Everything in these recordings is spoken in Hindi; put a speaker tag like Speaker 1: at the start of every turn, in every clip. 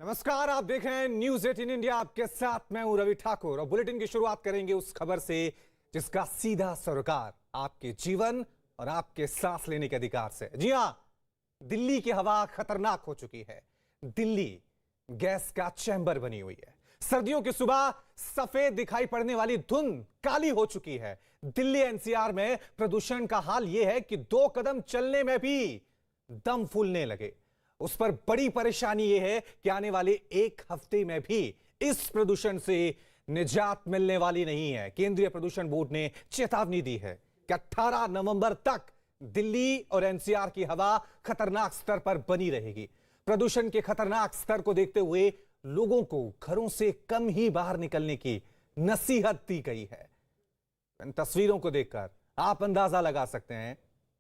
Speaker 1: नमस्कार, आप देख रहे हैं न्यूज 18 इंडिया। आपके साथ मैं हूं रवि ठाकुर और बुलेटिन की शुरुआत करेंगे उस खबर से जिसका सीधा सरोकार आपके जीवन और आपके सांस लेने के अधिकार से। जी हां, दिल्ली की हवा खतरनाक हो चुकी है। दिल्ली गैस का चैम्बर बनी हुई है। सर्दियों की सुबह सफेद दिखाई पड़ने वाली धुंध काली हो चुकी है। दिल्ली एनसीआर में प्रदूषण का हाल यह है कि 2 कदम चलने में भी दम फूलने लगे। उस पर बड़ी परेशानी यह है कि आने वाले 1 हफ्ते में भी इस प्रदूषण से निजात मिलने वाली नहीं है। केंद्रीय प्रदूषण बोर्ड ने चेतावनी दी है कि 18 नवंबर तक दिल्ली और एनसीआर की हवा खतरनाक स्तर पर बनी रहेगी। प्रदूषण के खतरनाक स्तर को देखते हुए लोगों को घरों से कम ही बाहर निकलने की नसीहत दी गई है। इन तस्वीरों को देखकर आप अंदाजा लगा सकते हैं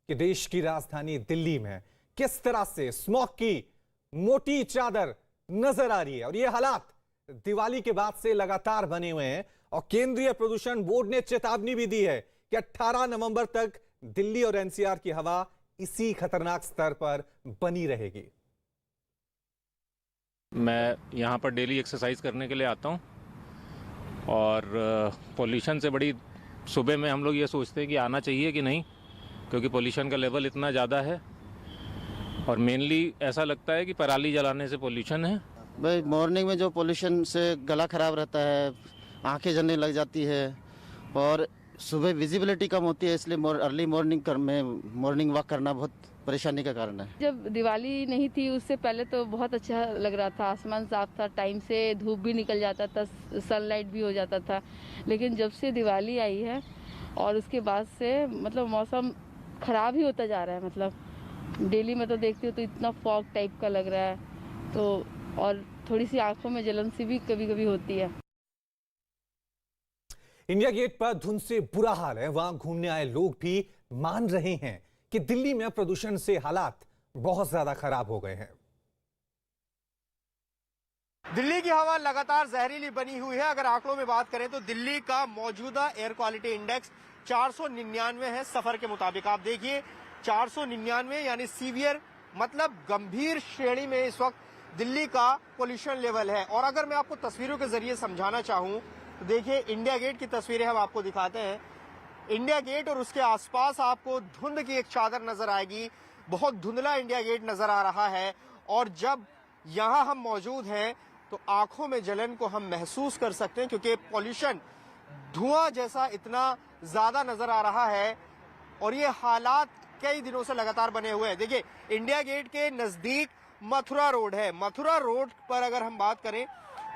Speaker 1: कि देश की राजधानी दिल्ली में किस तरह से स्मॉग की मोटी चादर नजर आ रही है। और ये हालात दिवाली के बाद से लगातार बने हुए हैं और केंद्रीय प्रदूषण बोर्ड ने चेतावनी भी दी है कि 18 नवंबर तक दिल्ली और एनसीआर की हवा इसी खतरनाक स्तर पर बनी रहेगी।
Speaker 2: मैं यहाँ पर डेली एक्सरसाइज करने के लिए आता हूँ और पोल्यूशन से बड़ी सुबह में हम लोग ये सोचते हैं कि आना चाहिए कि नहीं, क्योंकि पोल्यूशन का लेवल इतना ज़्यादा है और मेनली ऐसा लगता है कि पराली जलाने से पोल्यूशन है।
Speaker 3: भाई मॉर्निंग में जो पोल्यूशन से गला खराब रहता है, आंखें जलने लग जाती है और सुबह विजिबिलिटी कम होती है, इसलिए अर्ली मॉर्निंग वॉक करना बहुत परेशानी का कारण है।
Speaker 4: जब दिवाली नहीं थी उससे पहले तो बहुत अच्छा लग रहा था, आसमान साफ था, टाइम से धूप भी निकल जाता था, सनलाइट भी हो जाता था। लेकिन जब से दिवाली आई है और उसके बाद से मतलब मौसम खराब ही होता जा रहा है। मतलब डेली में तो देखती हूँ तो इतना फॉग टाइप का लग रहा है, तो और थोड़ी सी आंखों में जलन सी भी कभी कभी होती है।
Speaker 1: इंडिया गेट पर धुंध से बुरा हाल है। वहां घूमने आए लोग भी मान रहे हैं कि दिल्ली में प्रदूषण से हालात बहुत ज्यादा खराब हो गए हैं।
Speaker 5: दिल्ली की हवा लगातार जहरीली बनी हुई है। अगर आंकड़ों में बात करें तो दिल्ली का मौजूदा एयर क्वालिटी इंडेक्स 499 है। सफर के मुताबिक आप देखिए 499 यानी सीवियर मतलब गंभीर श्रेणी में इस वक्त दिल्ली का पोल्यूशन लेवल है। और अगर मैं आपको तस्वीरों के जरिए समझाना चाहूं तो देखिए इंडिया गेट की तस्वीरें हम आपको दिखाते हैं। इंडिया गेट और उसके आसपास आपको धुंध की एक चादर नजर आएगी। बहुत धुंधला इंडिया गेट नजर आ रहा है और जब यहां हम मौजूद हैं तो आंखों में जलन को हम महसूस कर सकते हैं, क्योंकि पॉल्यूशन धुआं जैसा इतना ज्यादा नजर आ रहा है और ये हालात कई दिनों से लगातार बने हुए हैं। देखिए इंडिया गेट के नजदीक मथुरा रोड है। मथुरा रोड पर अगर हम बात करें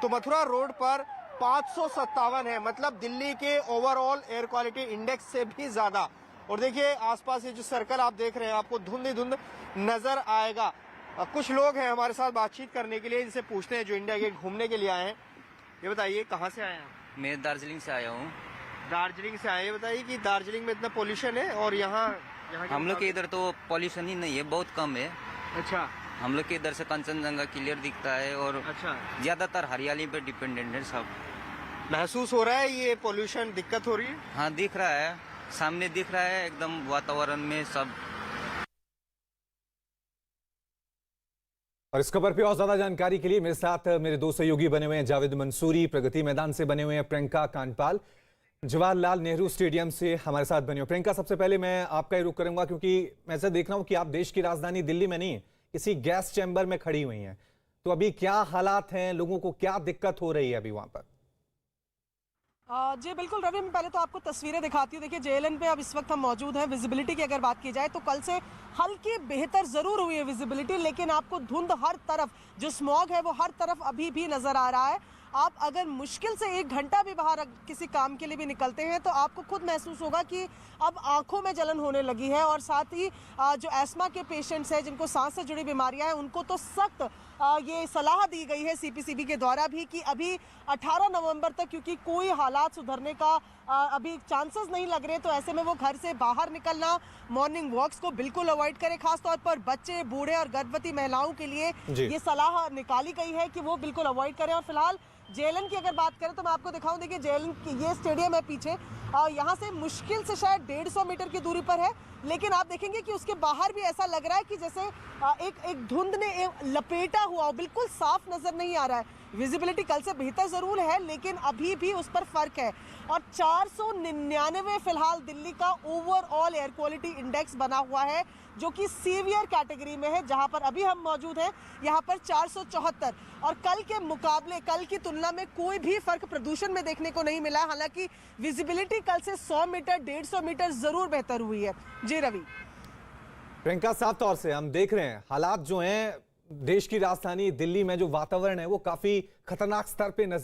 Speaker 5: तो मथुरा रोड पर 557 है, मतलब दिल्ली के ओवरऑल एयर क्वालिटी इंडेक्स से भी ज्यादा। और देखिए आसपास ये जो सर्कल आप देख रहे हैं आपको धुंध ही धुंध नजर आएगा। कुछ लोग हैं हमारे साथ बातचीत करने के लिए, इनसे पूछते हैं जो इंडिया गेट घूमने के लिए आए हैं। ये बताइए कहाँ से आए हैं?
Speaker 6: मैं दार्जिलिंग से आया हूँ।
Speaker 5: दार्जिलिंग से आए। ये बताइए कि दार्जिलिंग में इतना पोल्यूशन है और यहाँ
Speaker 6: हम लोग के इधर तो पॉल्यूशन ही नहीं है, बहुत कम है।
Speaker 5: अच्छा,
Speaker 6: हम लोग के इधर से कंचनजंगा क्लियर दिखता है और
Speaker 5: अच्छा,
Speaker 6: ज्यादातर हरियाली पे डिपेंडेंट है सब।
Speaker 5: महसूस हो रहा है ये पोल्यूशन दिक्कत हो रही है?
Speaker 6: हाँ दिख रहा है, सामने दिख रहा है एकदम वातावरण में सब।
Speaker 1: और इस खबर पे और ज्यादा जानकारी के लिए मेरे साथ मेरे 2 सहयोगी बने हुए हैं। जावेद मंसूरी प्रगति मैदान से बने हुए हैं, प्रियंका कांडपाल जवाहरलाल नेहरू स्टेडियम से हमारे साथ बने हुए। प्रियंका, सबसे पहले मैं आपका ही रुख करूंगा क्योंकि मैं ऐसा देख रहा हूं कि आप देश की राजधानी दिल्ली में नहीं, किसी गैस चैम्बर में खड़ी हुई हैं। तो अभी क्या हालात हैं, लोगों को क्या दिक्कत हो रही है अभी वहां पर?
Speaker 7: जी बिल्कुल रवि, मैं पहले तो आपको तस्वीरें दिखाती हूँ। देखिए जेएलएन पे अब इस वक्त हम मौजूद हैं। विजिबिलिटी की अगर बात की जाए तो कल से हल्की बेहतर ज़रूर हुई है विजिबिलिटी, लेकिन आपको धुंध हर तरफ, जो स्मॉग है वो हर तरफ अभी भी नज़र आ रहा है। आप अगर मुश्किल से 1 घंटा भी बाहर किसी काम के लिए भी निकलते हैं तो आपको खुद महसूस होगा कि अब आंखों में जलन होने लगी है। और साथ ही जो एस्मा के पेशेंट्स हैं, जिनको सांस से जुड़ी बीमारियां हैं, उनको तो सख्त ये सलाह दी गई है सीपीसीबी के द्वारा भी कि अभी 18 नवंबर तक, क्योंकि कोई हालात सुधरने का अभी चांसेस नहीं लग रहे, तो ऐसे में वो घर से बाहर निकलना, मॉर्निंग वॉक्स को बिल्कुल अवॉइड करें। खासतौर पर बच्चे, बूढ़े और गर्भवती महिलाओं के लिए ये सलाह निकाली गई है कि वो बिल्कुल अवॉइड करें। और फिलहाल जेएलएन की अगर बात करें तो मैं आपको दिखाऊं, देखिए जेएलएन की ये स्टेडियम है पीछे, यहाँ से मुश्किल से शायद 150 मीटर की दूरी पर है। लेकिन आप देखेंगे कि उसके बाहर भी ऐसा लग रहा है कि जैसे एक धुंध ने लपेटा हुआ हो, बिल्कुल साफ नजर नहीं आ रहा है। विजिबिलिटी कल से बेहतर जरूर है, लेकिन अभी भी उस पर फर्क है। और 499 फिलहाल दिल्ली का ओवरऑल एयर क्वालिटी इंडेक्स बना हुआ है, जो कि सीवियर कैटेगरी में है। जहां पर अभी हम मौजूद हैं, यहां पर 474। और कल के मुकाबले, कल की तुलना में कोई भी फर्क प्रदूषण में देखने को नहीं मिला। हालांकि विजिबिलिटी कल से 100 मीटर 150 मीटर जरूर बेहतर हुई है। जी रवि।
Speaker 1: प्रियंका, साफ तौर से हम देख रहे हैं हालात जो हैं देश की राजधानी दिल्ली में, जो वातावरण है वो काफी खतरनाक स्तर पे नजर